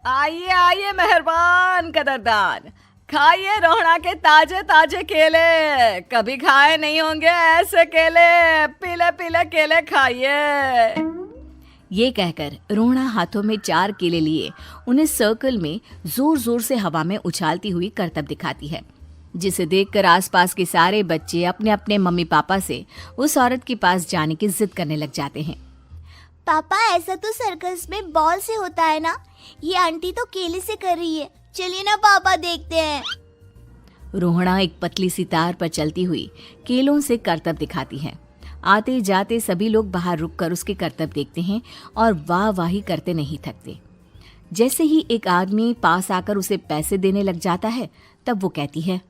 आइए आइए मेहरबान कदरदान, खाइए रोहड़ा के ताजे ताजे केले। कभी खाए नहीं होंगे ऐसे केले। पीले पीले केले खाइए। ये कहकर रोहड़ा हाथों में 4 केले लिए उन्हें सर्कल में जोर जोर से हवा में उछालती हुई करतब दिखाती है, जिसे देखकर आसपास के सारे बच्चे अपने अपने मम्मी पापा से उस औरत के पास जाने की जिद करने लग जाते हैं। पापा, ऐसा तो सर्कस में बॉल से होता है ना, ये आंटी तो केले से कर रही है। चलिए ना पापा, देखते हैं। रोहड़ा एक पतली सी तार पर चलती हुई केलों से करतब दिखाती है। आते जाते सभी लोग बाहर रुककर उसके करतब देखते हैं और वाह वाही करते नहीं थकते। जैसे ही एक आदमी पास आकर उसे पैसे देने लग जाता है, तब वो कहती है,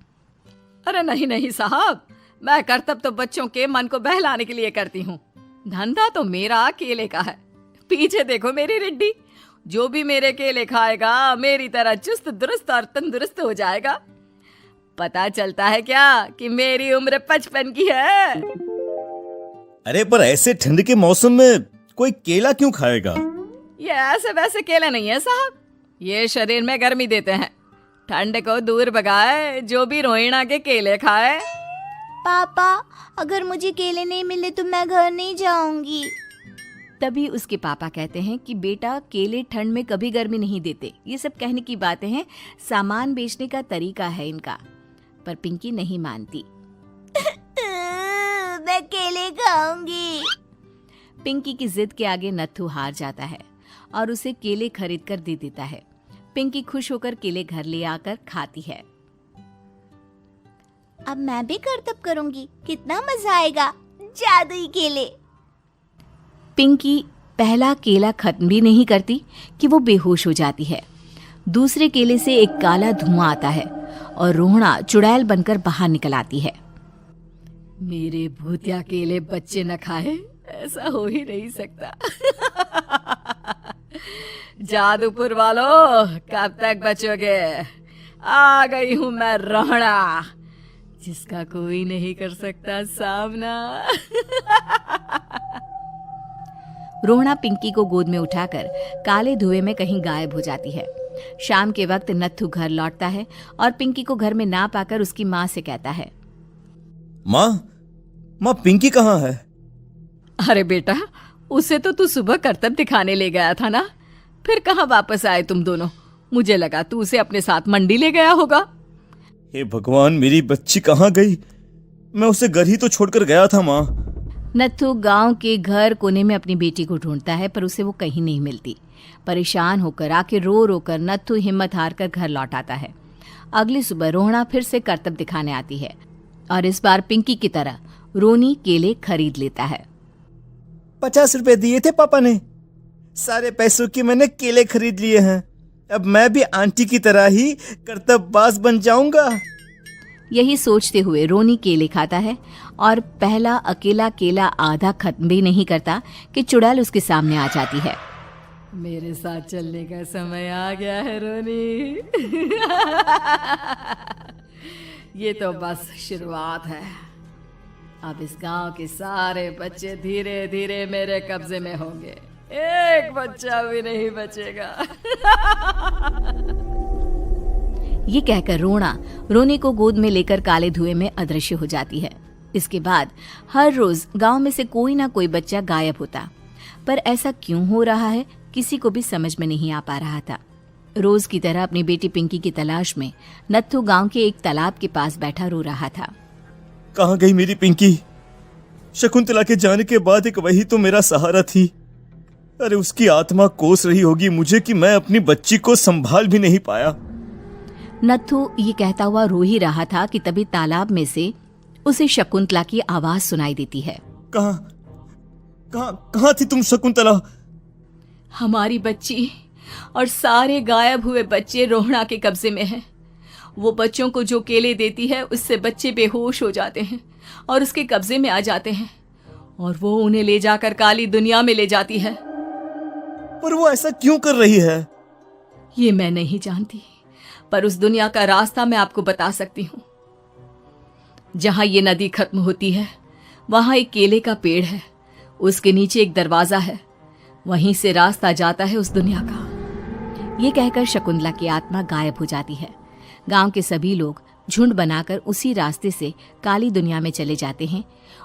अरे नहीं नहीं साहब, मैं करतब तो बच्चों के मन को बहलाने के लिए करती हूँ। धंधा तो मेरा केले का है। पीछे देखो मेरी रिड्डी, जो भी मेरे केले खाएगा मेरी तरह चुस्त दुरुस्त और तंदुरुस्त हो जाएगा। पता चलता है क्या कि मेरी उम्र 55 की है। अरे पर ऐसे ठंड के मौसम में कोई केला क्यों खाएगा? ये ऐसे वैसे केले नहीं है साहब, ये शरीर में गर्मी देते हैं। ठंड को दूर भगाए जो भी रोहिणा के केले खाए। पापा, अगर मुझे केले नहीं मिले तो मैं घर नहीं जाऊंगी। तभी उसके पापा कहते हैं कि बेटा, केले ठंड में कभी गर्मी नहीं देते। ये सब कहने की बातें हैं, सामान बेचने का तरीका है इनका। पर पिंकी नहीं मानती। मैं केले खाऊंगी। पिंकी की जिद के आगे नत्थू हार जाता है और उसे केले खरीद कर दे देता है। पिंकी खुश होकर केले घर ले आकर खाती है। अब मैं भी करतब करूंगी, कितना मजा आएगा। जादुई केले। पिंकी पहला केला खत्म भी नहीं करती कि वो बेहोश हो जाती है। दूसरे केले से एक काला धुआं आता है और रोहड़ा चुड़ैल बनकर बाहर निकल आती है। मेरे भूतिया केले बच्चे न खाए, ऐसा हो ही नहीं सकता। जादूपुर वालों, कब तक बचोगे? आ गई हूं मैं रोहड़ा, जिसका कोई नहीं कर सकता सामना। रोहड़ा पिंकी को गोद में उठाकर काले धुएं में कहीं गायब हो जाती है। शाम के वक्त नत्थू घर लौटता है और पिंकी को घर में ना पाकर उसकी माँ से कहता है, माँ पिंकी कहाँ है? अरे बेटा, उसे तो तू सुबह करतब दिखाने ले गया था ना, फिर कहाँ वापस आए तुम दोनों? मुझे लगा तू उसे अपने साथ मंडी ले गया होगा। हे भगवान, मेरी बच्ची कहाँ गई? मैं उसे घर ही तो छोड़कर गया था माँ। नत्थू गांव के घर कोने में अपनी बेटी को ढूंढता है, पर उसे वो कहीं नहीं मिलती। परेशान होकर आखिर रो रो कर नत्थू हिम्मत हार कर घर लौट आता है। अगली सुबह रोहड़ा फिर से करतब दिखाने आती है और इस बार पिंकी की तरह रोनी केले खरीद लेता है। 50 रुपए दिए थे पापा ने, सारे पैसों की मैंने केले खरीद लिए हैं। अब मैं भी आंटी की तरह ही करतबबाज बन जाऊंगा। यही सोचते हुए रोनी केले खाता है और पहला अकेला केला आधा खत्म भी नहीं करता कि चुड़ैल उसके सामने आ जाती है। मेरे साथ चलने का समय आ गया है रोनी। ये तो बस शुरुआत है। अब इस गांव के सारे बच्चे धीरे धीरे मेरे कब्जे में होंगे, एक बच्चा भी नहीं बचेगा। ये कहकर रोनी को गोद में लेकर काले धुएं में अदृश्य हो जाती है। इसके बाद हर रोज गांव में से कोई ना कोई बच्चा गायब होता, पर ऐसा क्यों हो रहा है किसी को भी समझ में नहीं आ पा रहा था। रोज की तरह अपनी बेटी पिंकी की तलाश में नत्थू गांव के एक तालाब के पास बैठा रो रहा था। कहाँ गई मेरी पिंकी? शकुंतला के जाने के बाद एक वही तो मेरा सहारा थी। अरे उसकी आत्मा कोस रही होगी मुझे कि मैं अपनी बच्ची को संभाल भी नहीं पाया। नत्थू ये कहता हुआ रो ही रहा था कि तभी तालाब में से उसे शकुंतला की आवाज सुनाई देती है। कहाँ थी तुम शकुंतला? हमारी बच्ची और सारे गायब हुए बच्चे रोहड़ा के कब्जे में हैं। वो बच्चों को जो केले देती है उससे बच्चे बेहोश हो जाते हैं और उसके कब्जे में आ जाते हैं और वो उन्हें ले जाकर काली दुनिया में ले जाती है। पर वो ऐसा क्यों कर रही है? ये मैं नहीं जानती, पर उस दुनिया का रास्ता मैं आपको बता सकती हूँ। जहां ये नदी खत्म होती है वहां एक केले का पेड़ है, उसके नीचे एक दरवाजा है, वहीं से रास्ता जाता है उस दुनिया का। ये कहकर शकुंतला की आत्मा गायब हो जाती है। गांव के सभी लोग झुंड बनाकर उसी रास्ते से काली दुनिया में चले जाते हैं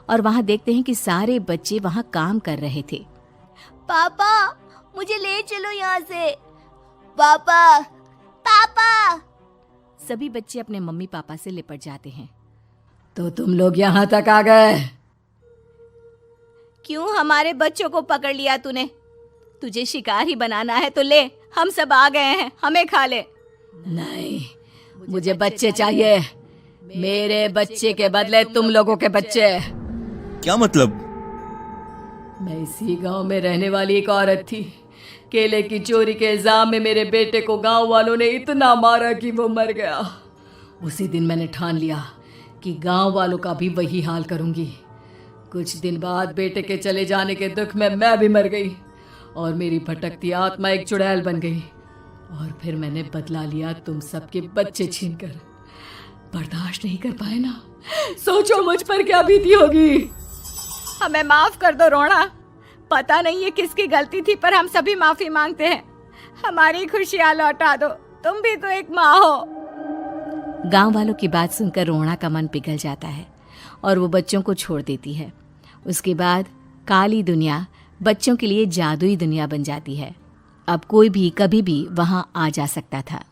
और वहां देखते हैं कि सारे बच्चे वहां काम कर रहे थे। पापा मुझे ले चलो यहाँ से। पापा पापा। सभी बच्चे अपने मम्मी पापा से लिपट जाते हैं। तो तुम लोग यहाँ तक आ गए? क्यों हमारे बच्चों को पकड़ लिया तूने? तुझे शिकार ही बनाना है तो ले, हम सब आ गए हैं, हमें खा ले। नहीं, मुझे बच्चे चाहिए। मेरे बच्चे के बदले तुम लोगों के बच्चे। क्या मतलब? मैं इसी गांव में रहने वाली एक औरत थी। केले की चोरी के इल्जाम में मेरे बेटे को गांव वालों ने इतना मारा कि वो मर गया। उसी दिन मैंने ठान लिया कि गांव वालों का भी वही हाल करूंगी। कुछ दिन बाद बेटे के चले जाने के दुख में मैं भी मर गई और मेरी भटकती आत्मा एक चुड़ैल बन गई। और फिर मैंने बदला लिया तुम सबके बच्चे छीनकर। बर्दाश्त नहीं कर पाए ना? सोचो मुझ पर क्या बीती होगी। हमें माफ कर दो रोना। पता नहीं ये किसकी गलती थी, पर हम सभी माफी मांगते हैं। हमारी खुशियां लौटा दो, तुम भी तो एक माँ हो। गांव वालों की बात सुनकर रोहणा का मन पिघल जाता है और वो बच्चों को छोड़ देती है। उसके बाद काली दुनिया बच्चों के लिए जादुई दुनिया बन जाती है। अब कोई भी कभी भी वहां आ जा सकता था।